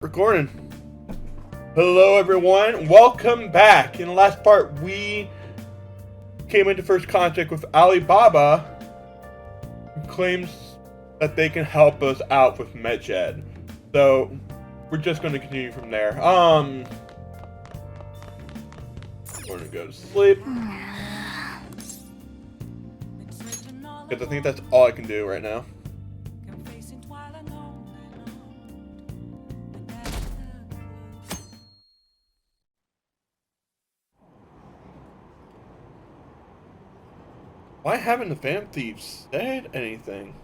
Recording. Hello everyone, welcome back. In the last part we came into first contact with Alibaba, who claims that they can help us out with Medjed. So we're just going to continue from there. I'm going to go to sleep, because I think that's all I can do right now. Why haven't the Phantom Thieves said anything?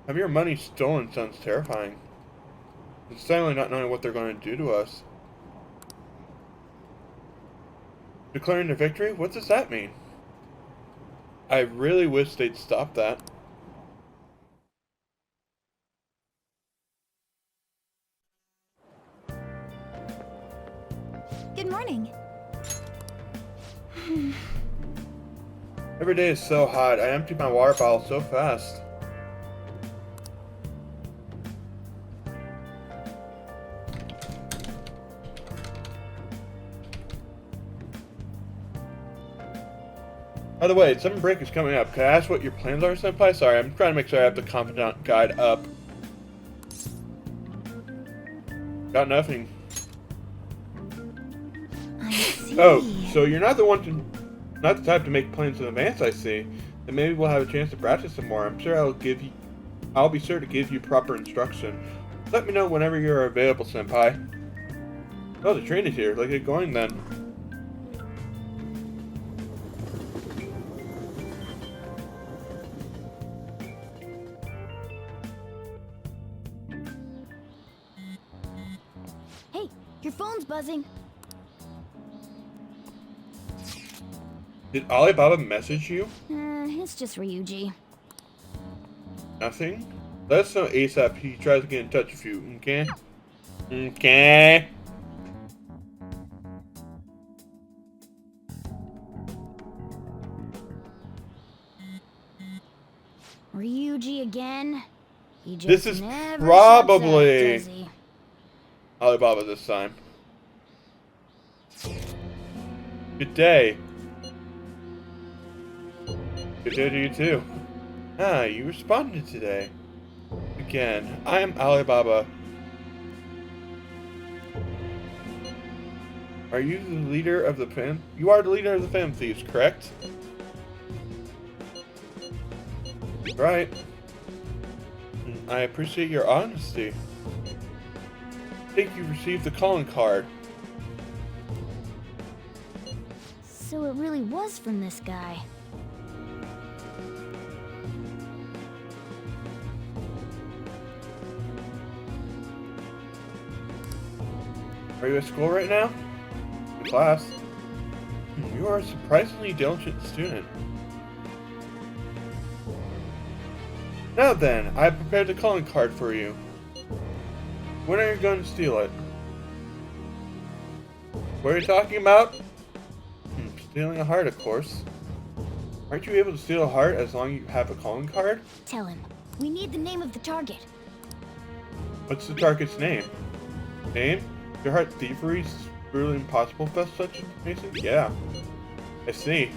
Having your money stolen sounds terrifying. And suddenly not knowing what they're going to do to us. Declaring their victory? What does that mean? I really wish they'd stop that. Good morning. Every day is so hot. I empty my water bottle so fast. By the way, summer break is coming up. Can I ask what your plans are, Senpai? Sorry, I'm trying to make sure I have the confidant guide up. Got nothing. I see. Oh, so you're not the type to make plans in advance, I see. Then maybe we'll have a chance to practice some more. I'm sure I'll be sure to give you proper instruction. Let me know whenever you're available, Senpai. Oh, the train is here. Let's get going then. Hey, your phone's buzzing. Did Alibaba message you? It's just Ryuji. Nothing? Let us know ASAP if he tries to get in touch with you, okay? Okay. Ryuji again? He just This is never probably shuts up, does he? Alibaba this time. Good day. Good day to you too. Ah, you responded today. Again, I am Alibaba. Are you the leader of the Phantom? You are the leader of the Phantom Thieves, correct? Right. I appreciate your honesty. I think you received the calling card. So it really was from this guy. Are you at school right now? In class? You are a surprisingly diligent student. Now then, I have prepared the calling card for you. When are you going to steal it? What are you talking about? Stealing a heart, of course. Aren't you able to steal a heart as long as you have a calling card? Tell him. We need the name of the target. What's the target's name? Name? Your heart thievery is really impossible with such information? Yeah. I see.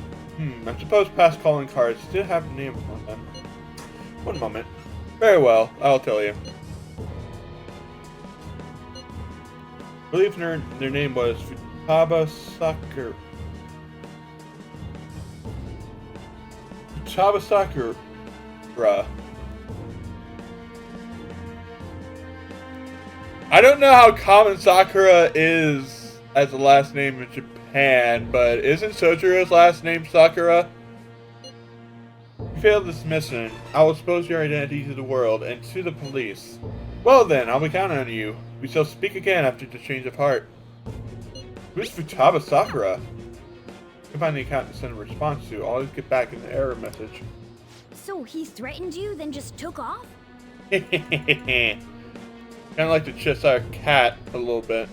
I suppose past calling cards did have a name on them. One moment. Very well, I'll tell you. I believe their name was Futaba Sakura. Futaba Sakura. I don't know how common Sakura is as a last name in Japan, but isn't Sojiro's last name Sakura? You failed this mission. I will expose your identity to the world and to the police. Well then, I'll be counting on you. We shall speak again after the change of heart. Who's Futaba Sakura? You can find the account to send a response to. I'll always get back in the error message. So he threatened you, then just took off? Kind of like the Cheshire Cat a little bit.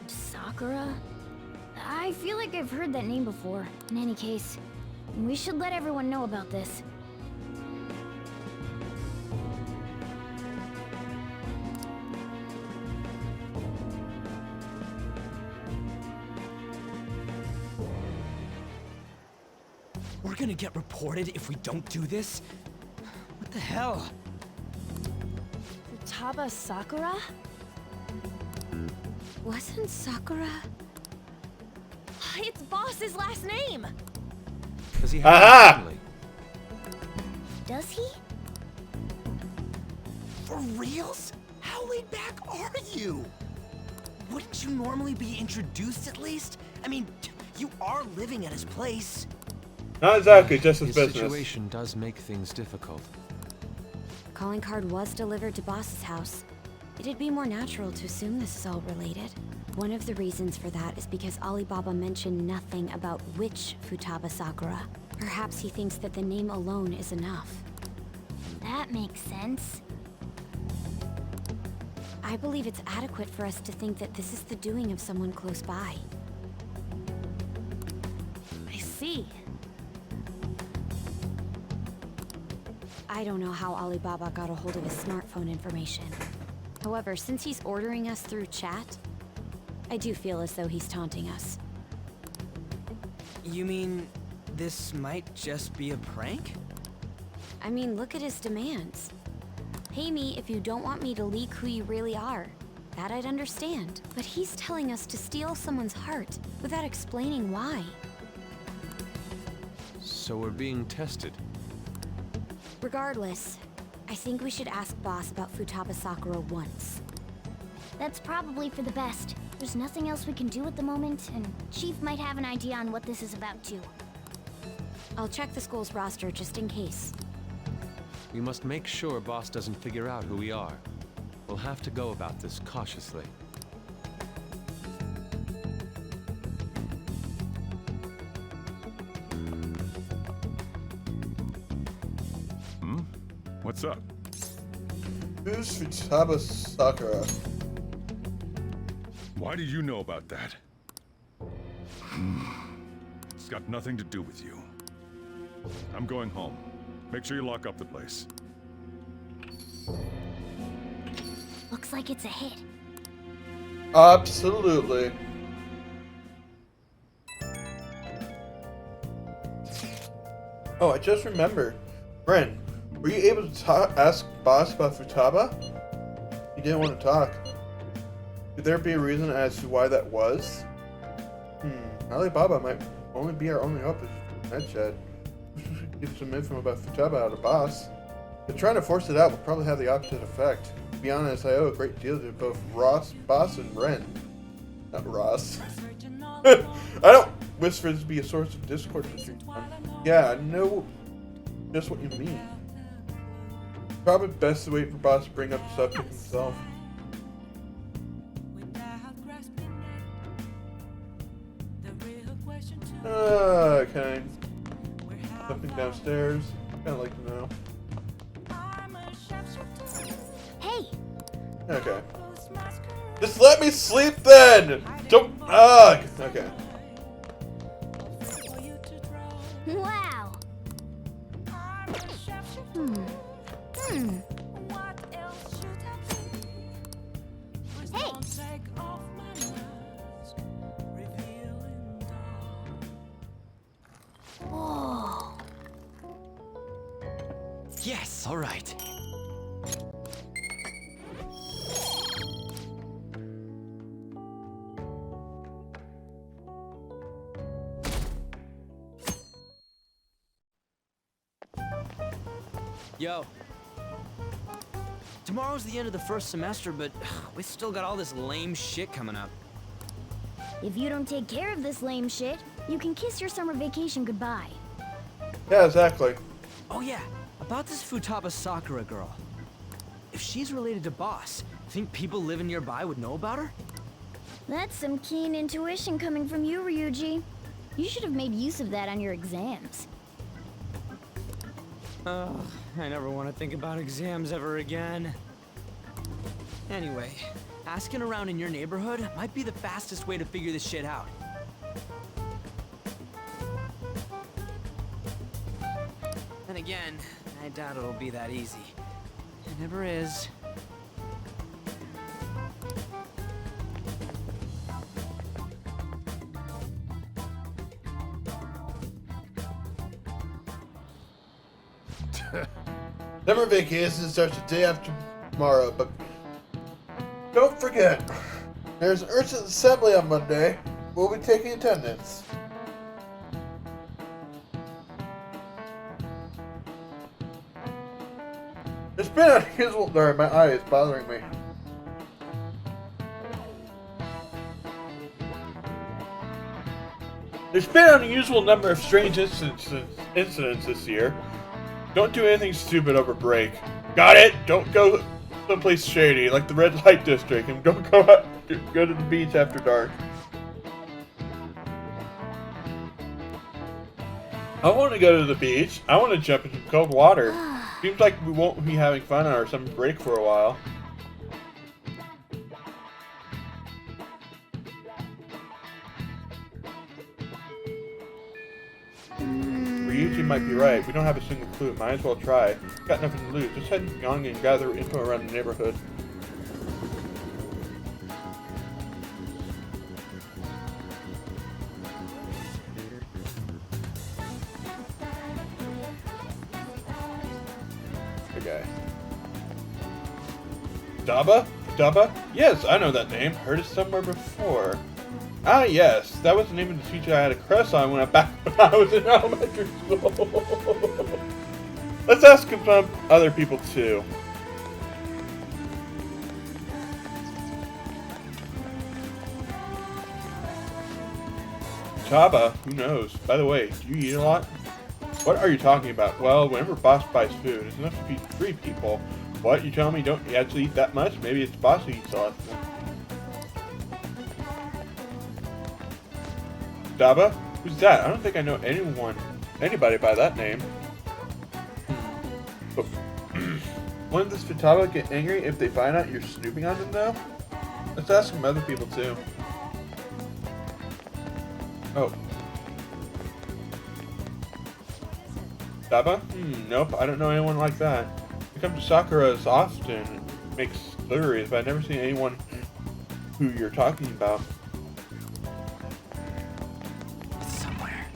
Sakura? I feel like I've heard that name before. In any case, we should let everyone know about this. we're gonna get reported if we don't do this? What the hell? Futaba Sakura? Wasn't Sakura... It's Boss's last name! Does he have Aha! a family? Does he? For reals? How laid back are you? Wouldn't you normally be introduced at least? I mean, you are living at his place. Not exactly, just his His business. situation does make things difficult. Calling card was delivered to Boss's house. It'd be more natural to assume this is all related. One of the reasons for that is because Alibaba mentioned nothing about which Futaba Sakura. Perhaps he thinks that the name alone is enough. That makes sense. I believe it's adequate for us to think that this is the doing of someone close by. I see. I don't know how Alibaba got a hold of his smartphone information. However, since he's ordering us through chat, I do feel as though he's taunting us. You mean this might just be a prank? I mean, look at his demands. Pay me if you don't want me to leak who you really are. That I'd understand. But he's telling us to steal someone's heart without explaining why. So we're being tested. Regardless, I think we should ask Boss about Futaba Sakura once. That's probably for the best. There's nothing else we can do at the moment, and Chief might have an idea on what this is about too. I'll check the school's roster just in case. We must make sure Boss doesn't figure out who we are. We'll have to go about this cautiously. What's up? Who's Futaba Sakura? Why do you know about that? It's got nothing to do with you. I'm going home. Make sure you lock up the place. Looks like it's a hit. Absolutely. Oh, I just remembered. Ren, were you able to ask Boss about Futaba? He didn't want to talk. Could there be a reason as to why that was? Alibaba might only be our only hope if Medjed. Get some info about Futaba out of Boss. But trying to force it out will probably have the opposite effect. To be honest, I owe a great deal to both Boss and Ren. Not Ross. I don't wish for this to be a source of discord between them. Yeah, I know just what you mean. Probably best to wait for Boss to bring up the subject himself. Okay. Something downstairs. Kinda like to know. Hey! Okay. Just let me sleep then! Don't. Ugh! Okay. Wow! Hey! Whoa! Yes, all right. Yo. Tomorrow's the end of the first semester, but we still got all this lame shit coming up. If you don't take care of this lame shit, you can kiss your summer vacation goodbye. Yeah, exactly. Oh yeah, about this Futaba Sakura girl. If she's related to Boss, think people living nearby would know about her? That's some keen intuition coming from you, Ryuji. You should have made use of that on your exams. Ugh, I never want to think about exams ever again. Anyway, asking around in your neighborhood might be the fastest way to figure this shit out. Then again, I doubt it'll be that easy. It never is. Summer vacation starts the day after tomorrow, but don't forget, there's an urgent assembly on Monday. We'll be taking attendance. It's been unusual. Sorry, my eye is bothering me. There's been an unusual number of strange incidents this year. Don't do anything stupid over break. Got it? Don't go someplace shady, like the red light district, and don't go to the beach after dark. I want to go to the beach. I want to jump into cold water. Seems like we won't be having fun on our summer break for a while. Ryuji might be right. We don't have a single clue. Might as well try. Got nothing to lose. Just head young and gather info around the neighborhood. Okay. Futaba? Futaba? Yes, I know that name. Heard it somewhere before. Ah, yes. That was the name of the teacher I had a crush on when I was in elementary school. Let's ask some other people, too. Futaba? Who knows? By the way, do you eat a lot? What are you talking about? Well, whenever boss buys food, it's enough to feed 3 people. What? You tell me you don't actually eat that much? Maybe it's boss who eats a lot. Futaba? Who's that? I don't think I know anybody by that name. But wouldn't this Futaba get angry if they find out you're snooping on them, though? Let's ask some other people, too. Oh. Futaba? Nope, I don't know anyone like that. I come to Sakura's often, makes deliveries, but I've never seen anyone who you're talking about. Somewhere.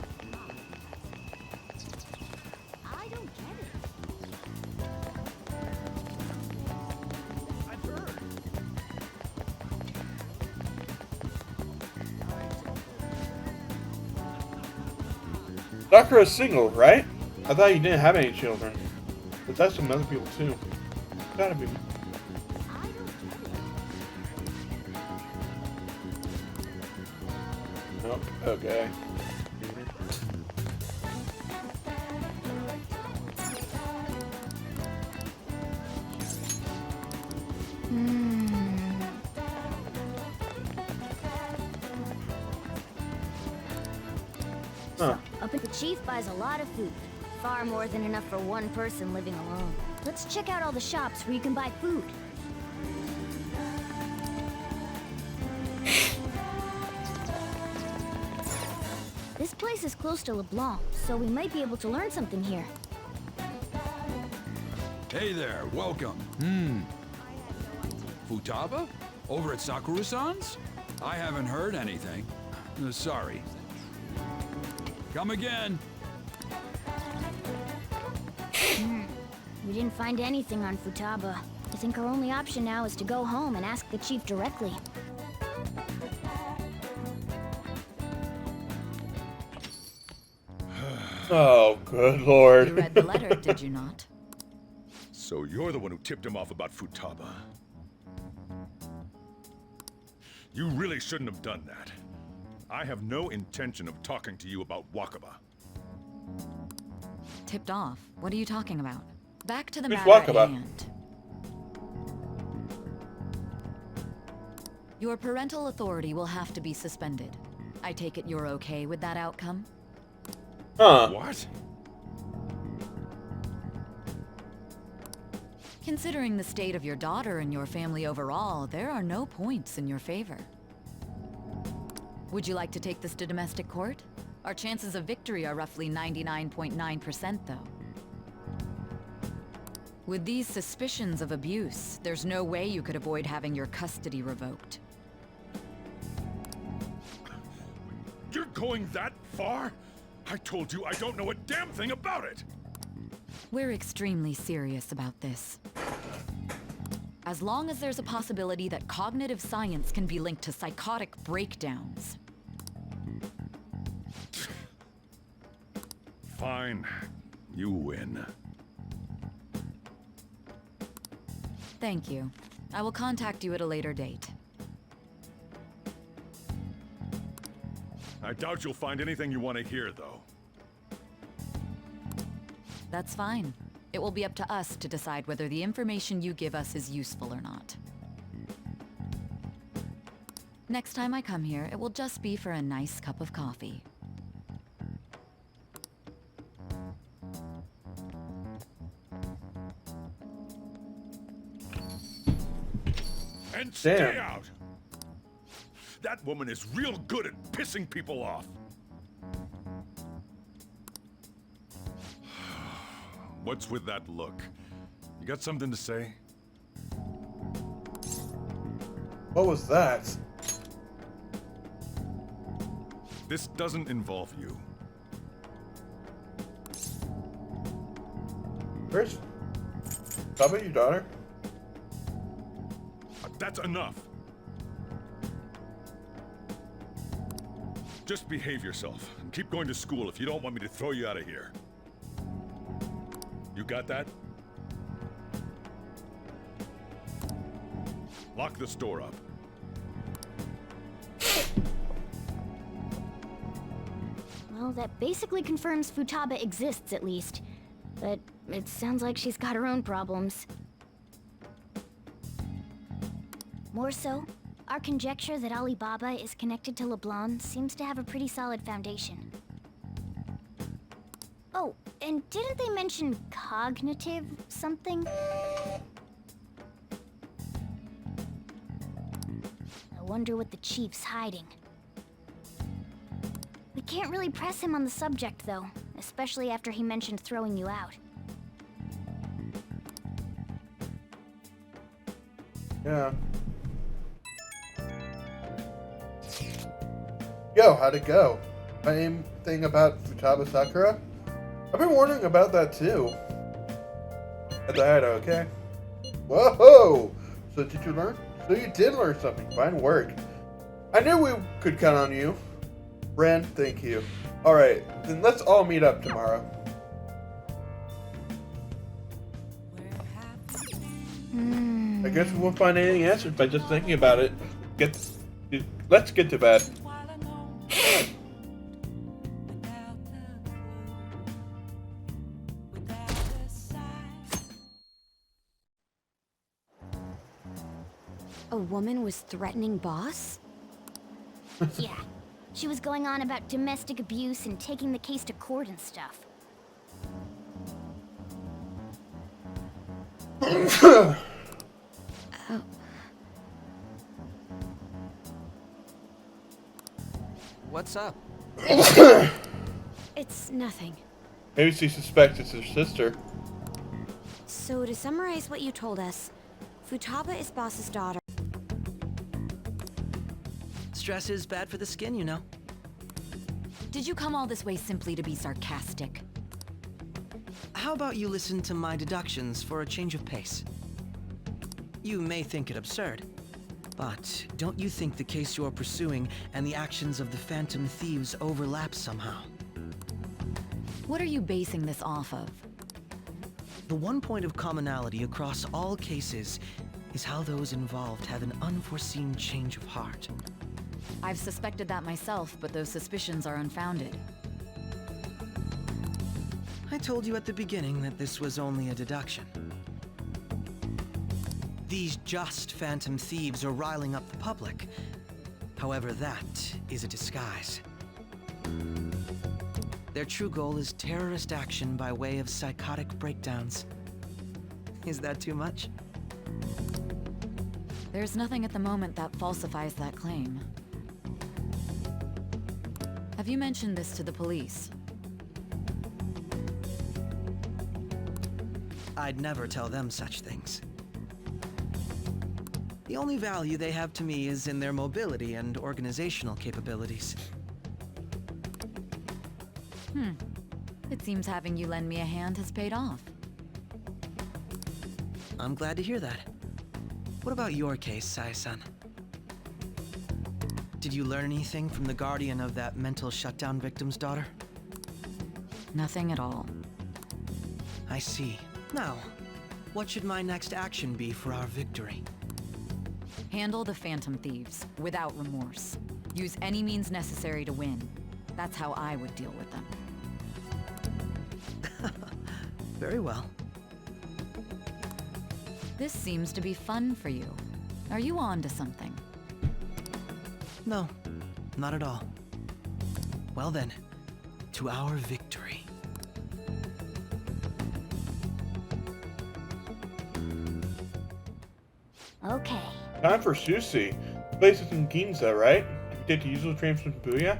I don't get it. I've heard. Sakura's single, right? I thought you didn't have any children. But that's some other people too. Gotta be. Oh, okay. Huh. Up at the chief buys a lot of food. Far more than enough for one person living alone. Let's check out all the shops where you can buy food. This place is close to LeBlanc, so we might be able to learn something here. Hey there, welcome. Futaba? Over at Sakura-san's? I haven't heard anything. Sorry. Come again. We didn't find anything on Futaba. I think our only option now is to go home and ask the chief directly. Oh, good lord. You read the letter, did you not? So you're the one who tipped him off about Futaba. You really shouldn't have done that. I have no intention of talking to you about Wakaba. Tipped off? What are you talking about? Back to the Who's matter at Wakaba? hand. Your parental authority will have to be suspended. I take it you're okay with that outcome? Huh. What? Considering the state of your daughter and your family overall, there are no points in your favor. Would you like to take this to domestic court? Our chances of victory are roughly 99.9%, though. With these suspicions of abuse, there's no way you could avoid having your custody revoked. You're going that far? I told you I don't know a damn thing about it! We're extremely serious about this. As long as there's a possibility that cognitive science can be linked to psychotic breakdowns. Fine. You win. Thank you. I will contact you at a later date. I doubt you'll find anything you want to hear, though. That's fine. It will be up to us to decide whether the information you give us is useful or not. Next time I come here, it will just be for a nice cup of coffee. And stay Damn. out! That woman is real good at pissing people off. What's with that look? You got something to say? What was that? This doesn't involve you. Where's Futaba, your daughter? That's enough. Just behave yourself and keep going to school if you don't want me to throw you out of here. You got that? Lock this door up. Well, that basically confirms Futaba exists, at least. But it sounds like she's got her own problems. More so, our conjecture that Alibaba is connected to LeBlanc seems to have a pretty solid foundation. Oh, and didn't they mention cognitive something? I wonder what the chief's hiding. We can't really press him on the subject, though, especially after he mentioned throwing you out. Yeah. Yo, how'd it go? Same thing about Futaba Sakura? I've been wondering about that too. At the hideout, okay? Whoa! So did you learn? So you did learn something. Fine work. I knew we could count on you. Ren, thank you. Alright, then let's all meet up tomorrow. I guess we won't find anything answered by just thinking about it. Let's get to bed. A woman was threatening Boss? Yeah. She was going on about domestic abuse and taking the case to court and stuff. What's up? It's nothing. Maybe she suspects it's her sister. So to summarize what you told us, Futaba is Boss's daughter. Stress is bad for the skin, you know. Did you come all this way simply to be sarcastic? How about you listen to my deductions for a change of pace? You may think it absurd, but don't you think the case you're pursuing and the actions of the Phantom Thieves overlap somehow? What are you basing this off of? The one point of commonality across all cases is how those involved have an unforeseen change of heart. I've suspected that myself, but those suspicions are unfounded. I told you at the beginning that this was only a deduction. These just Phantom Thieves are riling up the public. However, that is a disguise. Their true goal is terrorist action by way of psychotic breakdowns. Is that too much? There's nothing at the moment that falsifies that claim. Have you mentioned this to the police? I'd never tell them such things. The only value they have to me is in their mobility and organizational capabilities. It seems having you lend me a hand has paid off. I'm glad to hear that. What about your case, Sai-san? Did you learn anything from the guardian of that mental shutdown victim's daughter? Nothing at all. I see. Now, what should my next action be for our victory? Handle the Phantom Thieves, without remorse. Use any means necessary to win. That's how I would deal with them. Very well. This seems to be fun for you. Are you on to something? No, not at all. Well then, to our victory. Okay. Time for sushi. This place is in Ginza, right? Do we take the usual train from Shibuya?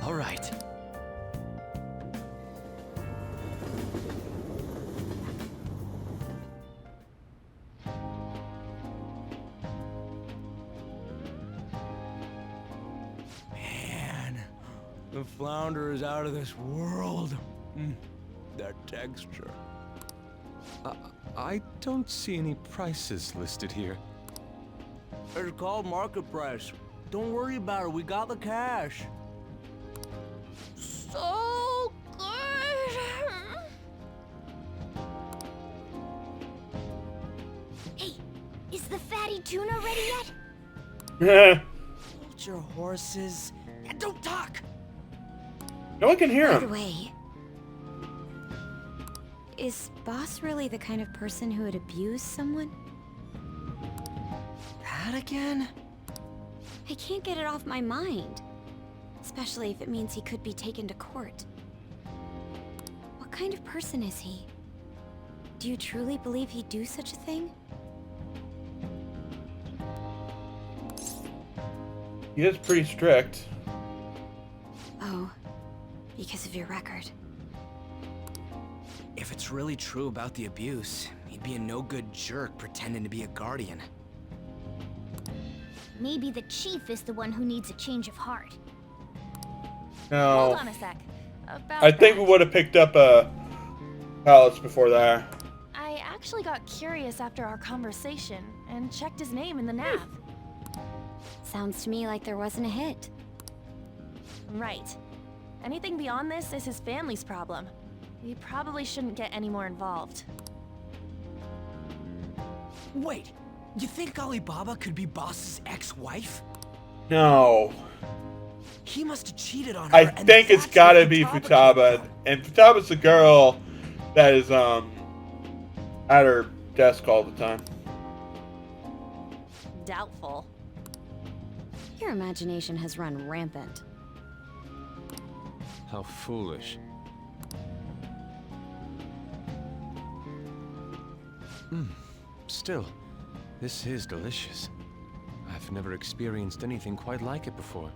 All right. Man, the flounder is out of this world. That texture. I don't see any prices listed here. It's called market price. Don't worry about it. We got the cash. So good. Hey, is the fatty tuna ready yet? Hold your horses and don't talk. No one can hear By the him. way, is Boss really the kind of person who would abuse someone? That again? I can't get it off my mind. Especially if it means he could be taken to court. What kind of person is he? Do you truly believe he'd do such a thing? He is pretty strict. Oh, because of your record. If it's really true about the abuse, he'd be a no-good jerk pretending to be a guardian. Maybe the chief is the one who needs a change of heart. No. Hold on a sec. About I think we that, would have picked up a pallets before that. I actually got curious after our conversation and checked his name in the nav. Sounds to me like there wasn't a hit. Right. Anything beyond this is his family's problem. We probably shouldn't get any more involved. Wait, you think Alibaba could be Boss's ex-wife? No. He must have cheated on her. I and think it's that's gotta where be came Futaba. from. And Futaba's the girl that is, at her desk all the time. Doubtful. Your imagination has run rampant. How foolish. Still, this is delicious. I've never experienced anything quite like it before.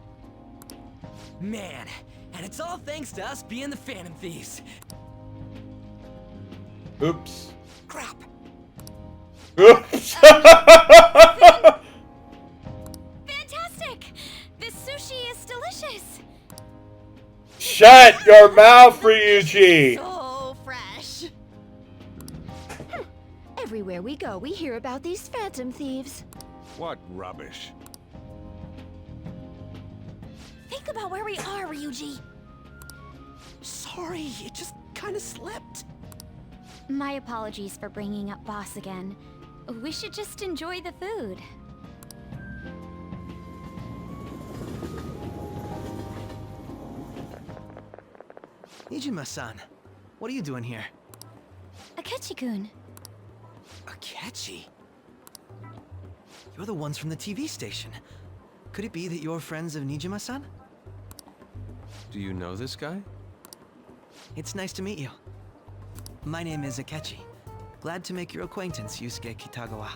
Man, and it's all thanks to us being the Phantom Thieves. Oops. Crap. Oops. Fantastic! This sushi is delicious! Shut your mouth, Ryuji! So fresh. Everywhere we go, we hear about these Phantom Thieves. What rubbish. Think about where we are, Ryuji. Sorry, it just kind of slipped. My apologies for bringing up Boss again. We should just enjoy the food. Nijima-san, what are you doing here? Akechi-kun. Akechi? You're the ones from the TV station. Could it be that you're friends of Nijima-san? Do you know this guy? It's nice to meet you. My name is Akechi. Glad to make your acquaintance, Yusuke Kitagawa.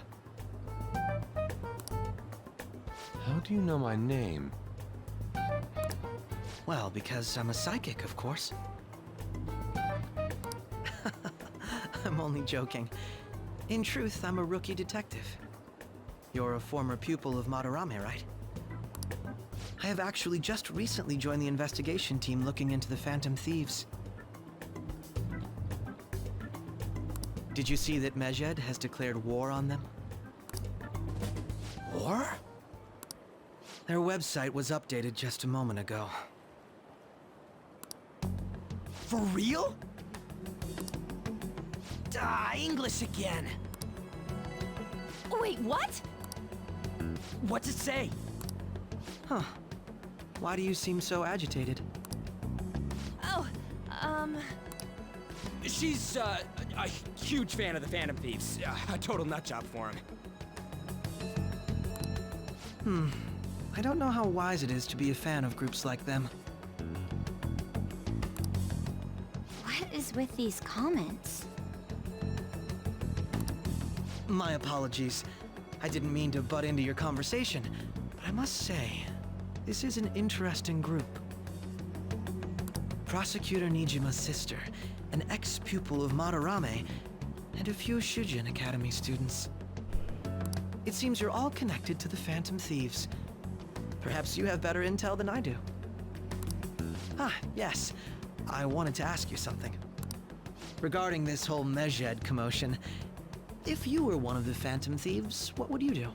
How do you know my name? Well, because I'm a psychic, of course. I'm only joking. In truth, I'm a rookie detective. You're a former pupil of Madarame, right? I have actually just recently joined the investigation team looking into the Phantom Thieves. Did you see that Medjed has declared war on them? War? Their website was updated just a moment ago. For real? English again. Wait, what? What's it say? Huh. Why do you seem so agitated? Oh, She's, a huge fan of the Phantom Thieves. A total nutjob for him. I don't know how wise it is to be a fan of groups like them. What is with these comments? My apologies. I didn't mean to butt into your conversation, but I must say, this is an interesting group. Prosecutor Nijima's sister, an ex-pupil of Madarame, and a few Shujin Academy students. It seems you're all connected to the Phantom Thieves. Perhaps you have better intel than I do. Yes. I wanted to ask you something. Regarding this whole Medjed commotion, if you were one of the Phantom Thieves, what would you do?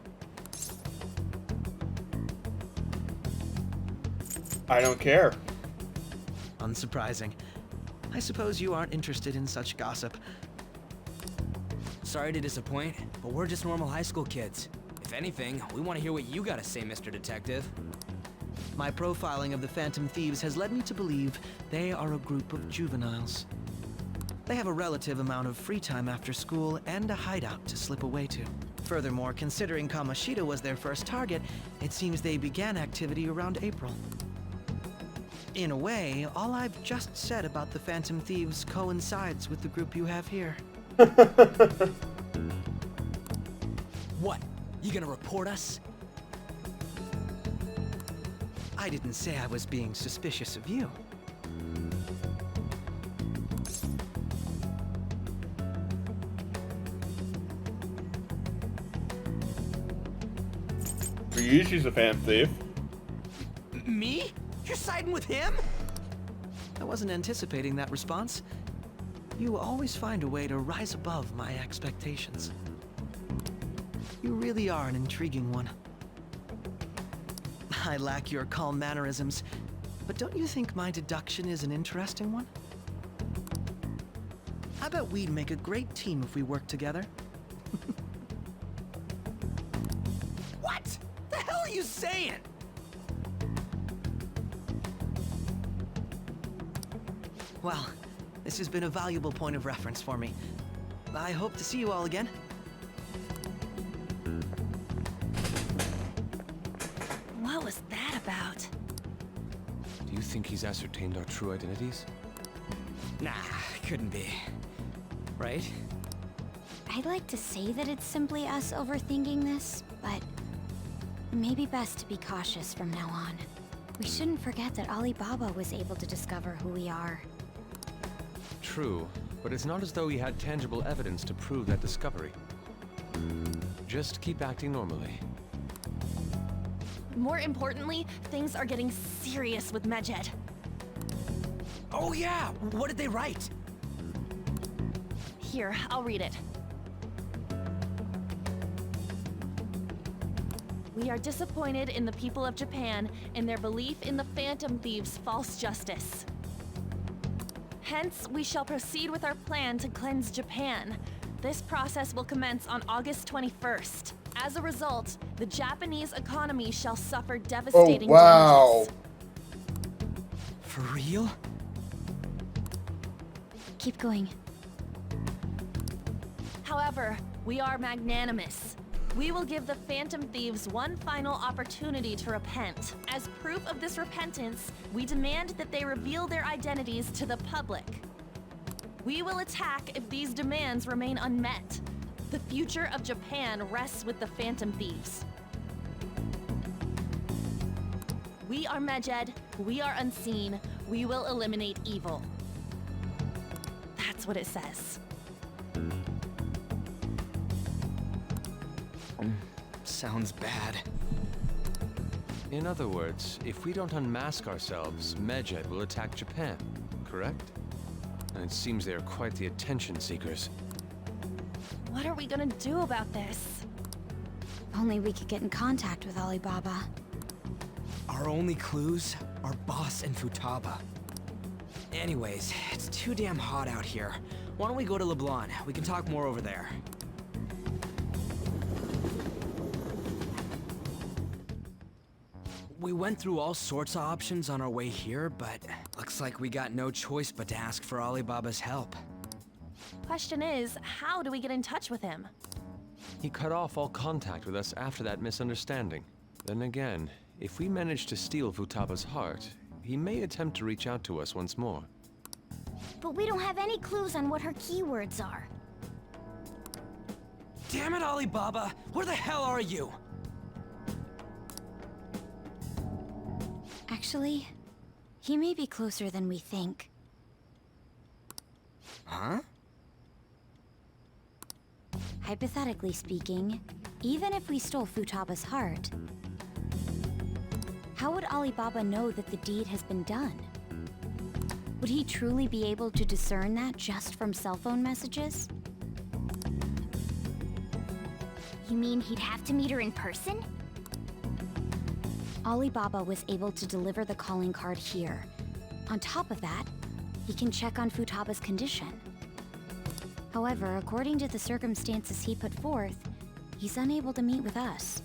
I don't care. Unsurprising. I suppose you aren't interested in such gossip. Sorry to disappoint, but we're just normal high school kids. If anything, we want to hear what you gotta say, Mr. Detective. My profiling of the Phantom Thieves has led me to believe they are a group of juveniles. They have a relative amount of free time after school and a hideout to slip away to. Furthermore, considering Kamoshida was their first target, it seems they began activity around April. In a way, all I've just said about the Phantom Thieves coincides with the group you have here. What? You gonna report us? I didn't say I was being suspicious of you. Ryushi's a fan thief. Me? You're siding with him? I wasn't anticipating that response. You always find a way to rise above my expectations. You really are an intriguing one. I lack your calm mannerisms, but don't you think my deduction is an interesting one? I bet we'd make a great team if we worked together. What? The hell are you saying? Well, this has been a valuable point of reference for me. I hope to see you all again. what was that about? Do you think he's ascertained our true identities? Nah, couldn't be. Right? I'd like to say that it's simply us overthinking this, but maybe best to be cautious from now on. We shouldn't forget that Alibaba was able to discover who we are. True, but it's not as though he had tangible evidence to prove that discovery. Just keep acting normally. More importantly, things are getting serious with Medjed. Oh yeah, what did they write? Here, I'll read it. We are disappointed in the people of Japan in their belief in the Phantom Thieves' false justice. Hence, we shall proceed with our plan to cleanse Japan. This process will commence on August 21st. As a result, the Japanese economy shall suffer devastating damages. For real? Keep going. However, we are magnanimous. We will give the Phantom Thieves one final opportunity to repent. As proof of this repentance, we demand that they reveal their identities to the public. We will attack if these demands remain unmet. The future of Japan rests with the Phantom Thieves. We are Medjed, we are unseen, we will eliminate evil. That's what it says. Sounds bad. In other words, if we don't unmask ourselves, Medjed will attack Japan, correct? And it seems they are quite the attention seekers. What are we gonna do about this? Only we could get in contact with Alibaba. Our only clues are Boss and Futaba. Anyways, it's too damn hot out here. Why don't we go to LeBlanc? We can talk more over there. We went through all sorts of options on our way here, but looks like we got no choice but to ask for Alibaba's help. Question is, how do we get in touch with him? He cut off all contact with us after that misunderstanding. Then again, if we manage to steal Futaba's heart, he may attempt to reach out to us once more. But we don't have any clues on what her keywords are. Damn it, Alibaba! Where the hell are you? Actually, he may be closer than we think. Huh? Hypothetically speaking, even if we stole Futaba's heart, how would Alibaba know that the deed has been done? Would he truly be able to discern that just from cell phone messages? You mean he'd have to meet her in person? Alibaba was able to deliver the calling card here. On top of that, he can check on Futaba's condition. However, according to the circumstances he put forth, he's unable to meet with us.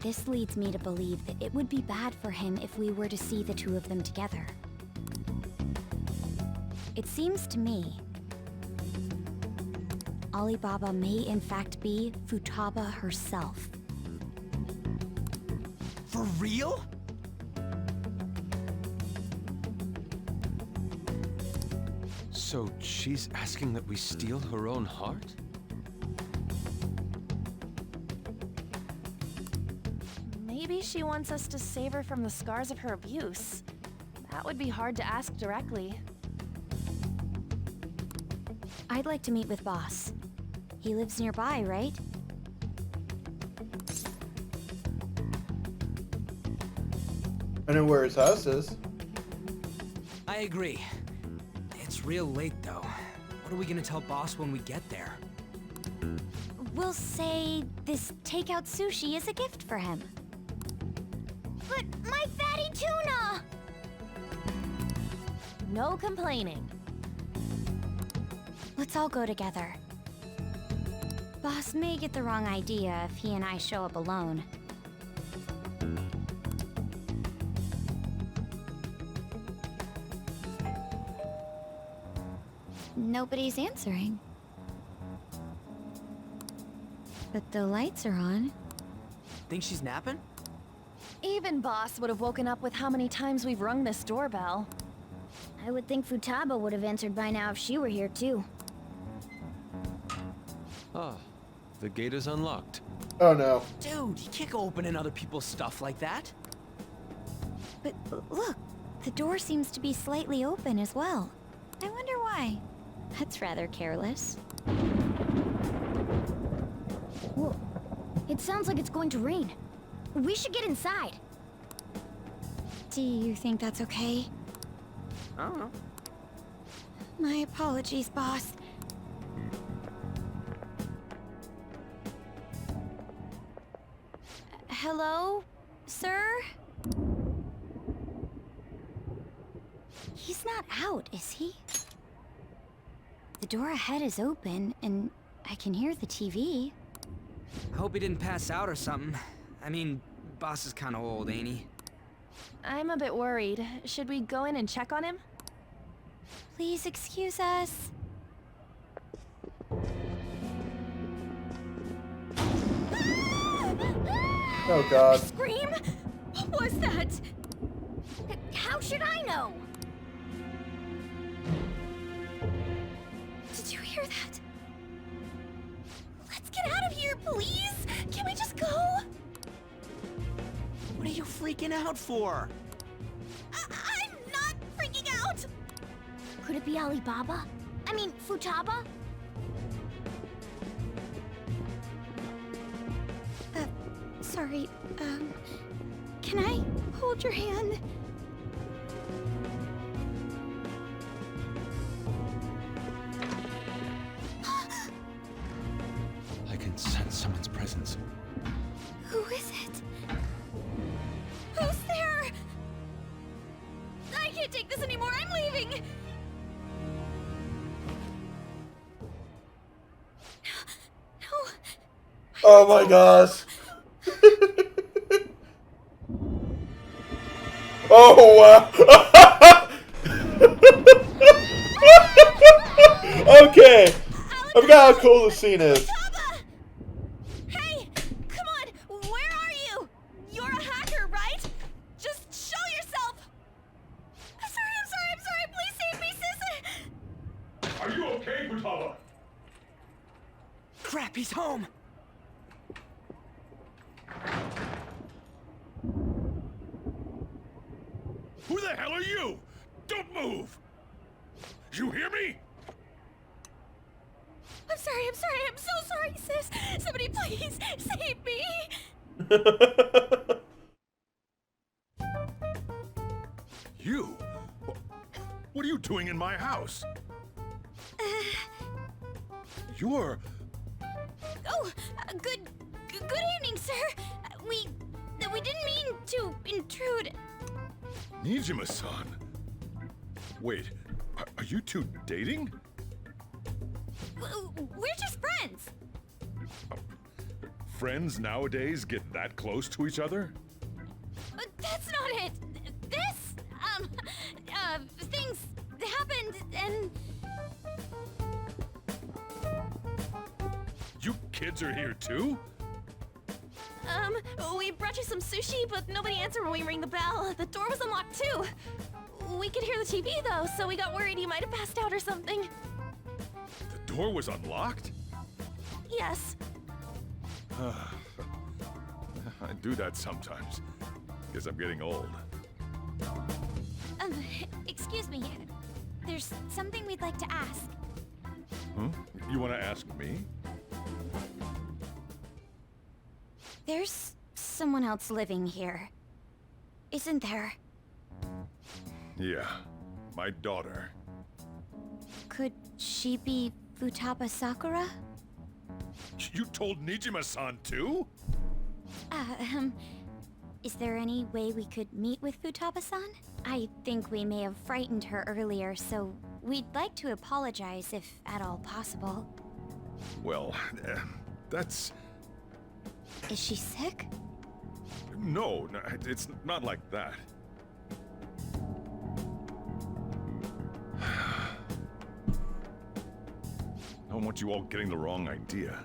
This leads me to believe that it would be bad for him if we were to see the two of them together. It seems to me Alibaba may in fact be Futaba herself. For real? So she's asking that we steal her own heart? Maybe she wants us to save her from the scars of her abuse. That would be hard to ask directly. I'd like to meet with Boss. He lives nearby, right? I know where his house is. I agree. It's real late, though. What are we gonna tell Boss when we get there? We'll say this takeout sushi is a gift for him. But my fatty tuna! No complaining. Let's all go together. Boss may get the wrong idea if he and I show up alone. Nobody's answering. But the lights are on. Think she's napping? Even Boss would have woken up with how many times we've rung this doorbell. I would think Futaba would have answered by now if she were here too. Ah, the gate is unlocked. Oh no. Dude, you can't go opening other people's stuff like that. But look, the door seems to be slightly open as well. I wonder why. That's rather careless. Whoa. It sounds like it's going to rain. We should get inside. Do you think that's okay? I don't know. My apologies, Boss. Hello, sir? He's not out, is he? The door ahead is open, and I can hear the TV. I hope he didn't pass out or something. I mean, Boss is kind of old, ain't he? I'm a bit worried. Should we go in and check on him? Please excuse us. Oh god. Scream? What was that? How should I know? Did you hear that? Let's get out of here, please! Can we just go? What are you freaking out for? I'm not freaking out! Could it be Alibaba? I mean, Futaba? Sorry, Can I hold your hand? I can sense someone's presence. Who is it? Who's there? I can't take this anymore. I'm leaving. No. Oh my gosh. Oh wow. Okay. I forgot how cool the scene is. Hey, come on, where are you? You're a hacker, right? Just show yourself. I'm sorry, please save me, sis. Are you okay, Futaba? Crap, he's home! Who the hell are you? Don't move! You hear me? I'm so sorry, sis. Somebody please save me. You? What are you doing in my house? You're... Oh, good evening, sir. We didn't mean to intrude. Nijima-san. Wait, are you two dating? We're just friends. Friends nowadays get that close to each other? But that's not it. This, things happened and... You kids are here too? We brought you some sushi, but nobody answered when we rang the bell. The door was unlocked too. We could hear the TV though, so we got worried you might have passed out or something. The door was unlocked? Yes. I do that sometimes. Guess I'm getting old. Excuse me. There's something we'd like to ask. Huh? You want to ask me? There's someone else living here, isn't there? Yeah, my daughter. Could she be Futaba Sakura? You told Nijima-san too? Is there any way we could meet with Futaba-san? I think we may have frightened her earlier, so we'd like to apologize if at all possible. Well, that's... Is she sick? No, it's not like that. I don't want you all getting the wrong idea.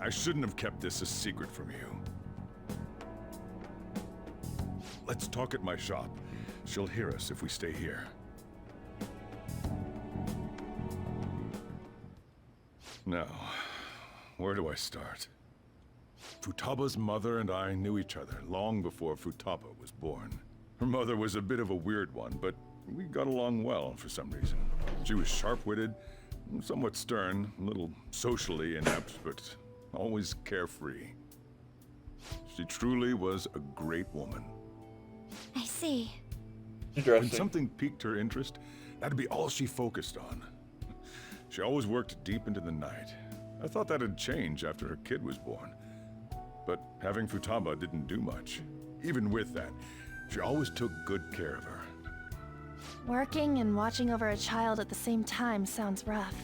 I shouldn't have kept this a secret from you. Let's talk at my shop. She'll hear us if we stay here. Now, where do I start? Futaba's mother and I knew each other long before Futaba was born. Her mother was a bit of a weird one, but we got along well for some reason. She was sharp-witted, somewhat stern, a little socially inept, but always carefree. She truly was a great woman. I see. When something piqued her interest, that'd be all she focused on. She always worked deep into the night. I thought that'd change after her kid was born. But having Futaba didn't do much. Even with that, she always took good care of her. Working and watching over a child at the same time sounds rough.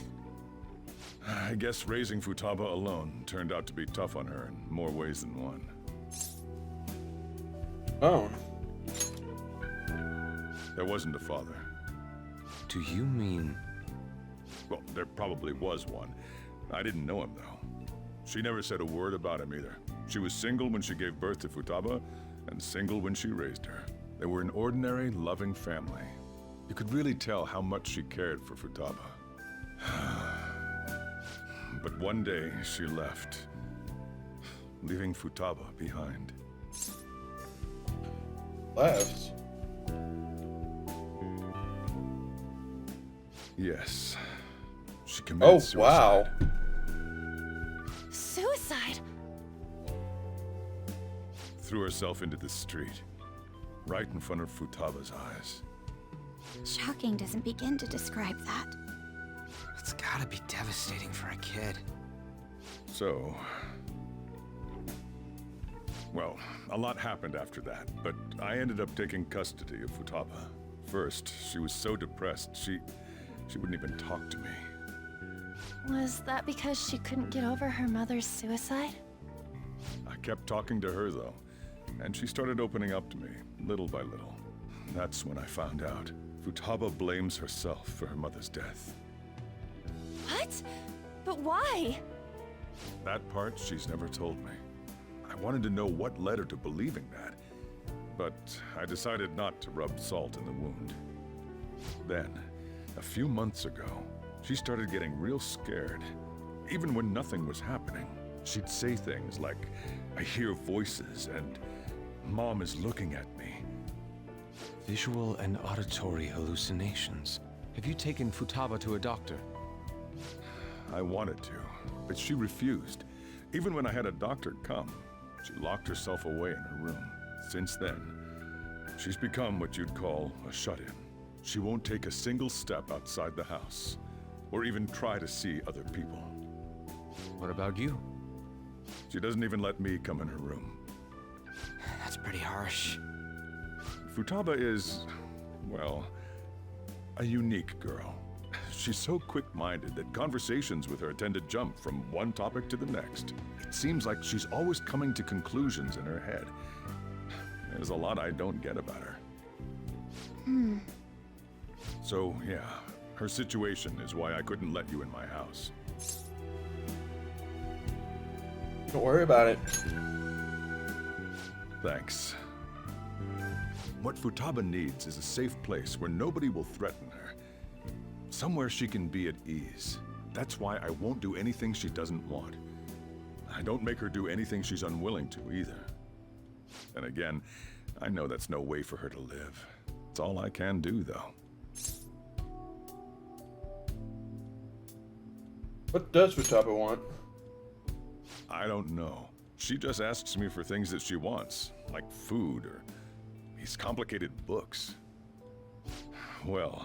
I guess raising Futaba alone turned out to be tough on her in more ways than one. Oh. There wasn't a father. Do you mean... Well, there probably was one. I didn't know him, though. She never said a word about him either. She was single when she gave birth to Futaba, and single when she raised her. They were an ordinary, loving family. You could really tell how much she cared for Futaba. But one day, she left, leaving Futaba behind. Left? Yes. She committed suicide. Wow. Suicide? threw herself into the street, right in front of Futaba's eyes. Shocking doesn't begin to describe that. It's gotta be devastating for a kid. So... well, a lot happened after that, but I ended up taking custody of Futaba. First, she was so depressed, she wouldn't even talk to me. Was that because she couldn't get over her mother's suicide? I kept talking to her, though, and she started opening up to me, little by little. That's when I found out. Futaba blames herself for her mother's death. What? But why? That part she's never told me. I wanted to know what led her to believing that, but I decided not to rub salt in the wound. Then, a few months ago, she started getting real scared. Even when nothing was happening, she'd say things like, "I hear voices," and "Mom is looking at me." Visual and auditory hallucinations. Have you taken Futaba to a doctor? I wanted to, but she refused. Even when I had a doctor come, she locked herself away in her room. Since then, she's become what you'd call a shut-in. She won't take a single step outside the house, or even try to see other people. What about you? She doesn't even let me come in her room. That's pretty harsh. Futaba is, well, a unique girl. She's so quick-minded that conversations with her tend to jump from one topic to the next. It seems like she's always coming to conclusions in her head. There's a lot I don't get about her. So, yeah, her situation is why I couldn't let you in my house. Don't worry about it. Thanks. What Futaba needs is a safe place where nobody will threaten her. Somewhere she can be at ease. That's why I won't do anything she doesn't want. I don't make her do anything she's unwilling to either. And again, I know that's no way for her to live. It's all I can do, though. What does Futaba want? I don't know. She just asks me for things that she wants, like food or these complicated books. Well,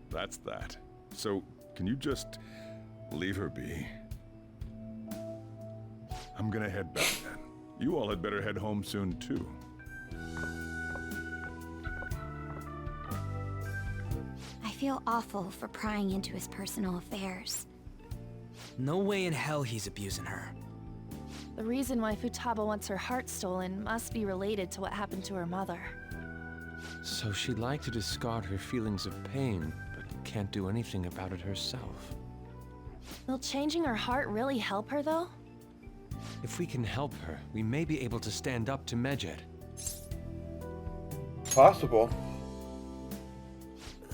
that's that. So, can you just leave her be? I'm gonna head back then. You all had better head home soon, too. I feel awful for prying into his personal affairs. No way in hell he's abusing her. The reason why Futaba wants her heart stolen must be related to what happened to her mother. So she'd like to discard her feelings of pain, but can't do anything about it herself. Will changing her heart really help her, though? If we can help her, we may be able to stand up to Medjed. Possible.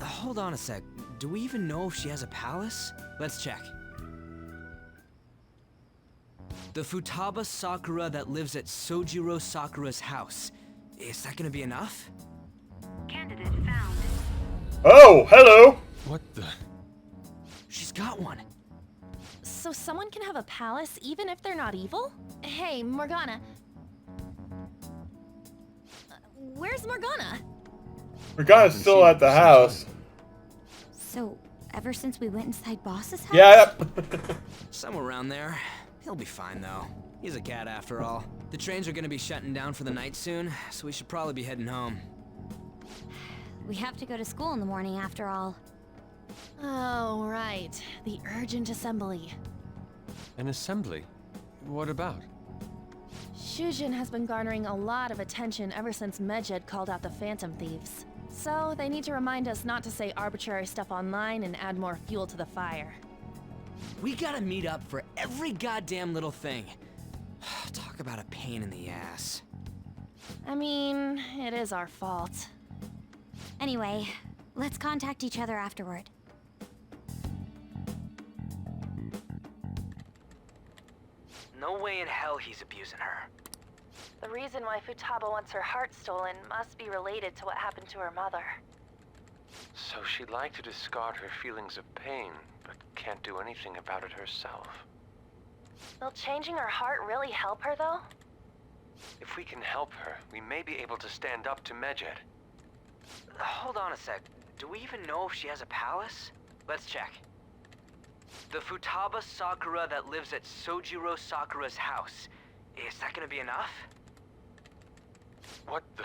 Hold on a sec. Do we even know if she has a palace? Let's check. The Futaba Sakura that lives at Sojiro Sakura's house. Is that gonna be enough? Candidate found. Oh, hello! What the? She's got one. So someone can have a palace even if they're not evil? Hey, Morgana. Where's Morgana? Morgana's still at the house. So, ever since we went inside Boss's house? Yep. Somewhere around there. He'll be fine, though. He's a cat, after all. The trains are gonna be shutting down for the night soon, so we should probably be heading home. We have to go to school in the morning, after all. Oh, right. The urgent assembly. An assembly? What about? Shujin has been garnering a lot of attention ever since Medjed called out the Phantom Thieves. So, they need to remind us not to say arbitrary stuff online and add more fuel to the fire. We gotta meet up for every goddamn little thing. Talk about a pain in the ass. I mean, it is our fault. Anyway, let's contact each other afterward. No way in hell he's abusing her. The reason why Futaba wants her heart stolen must be related to what happened to her mother. So she'd like to discard her feelings of pain, but can't do anything about it herself. Will changing her heart really help her, though? If we can help her, we may be able to stand up to Medjed. Hold on a sec. Do we even know if she has a palace? Let's check. The Futaba Sakura that lives at Sojiro Sakura's house. Is that gonna be enough? What the?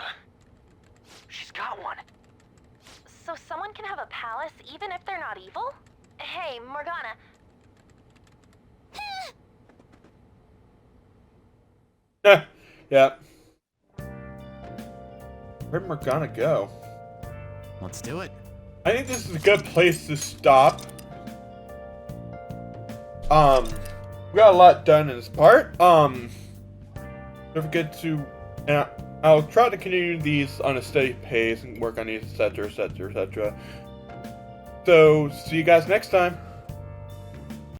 She's got one. So someone can have a palace even if they're not evil? Hey, Morgana. Yeah. Where'd Morgana go? Let's do it. I think this is a good place to stop. We got a lot done in this part. Don't forget to, and I'll try to continue these on a steady pace and work on these, etc., etc., etc. So, see you guys next time.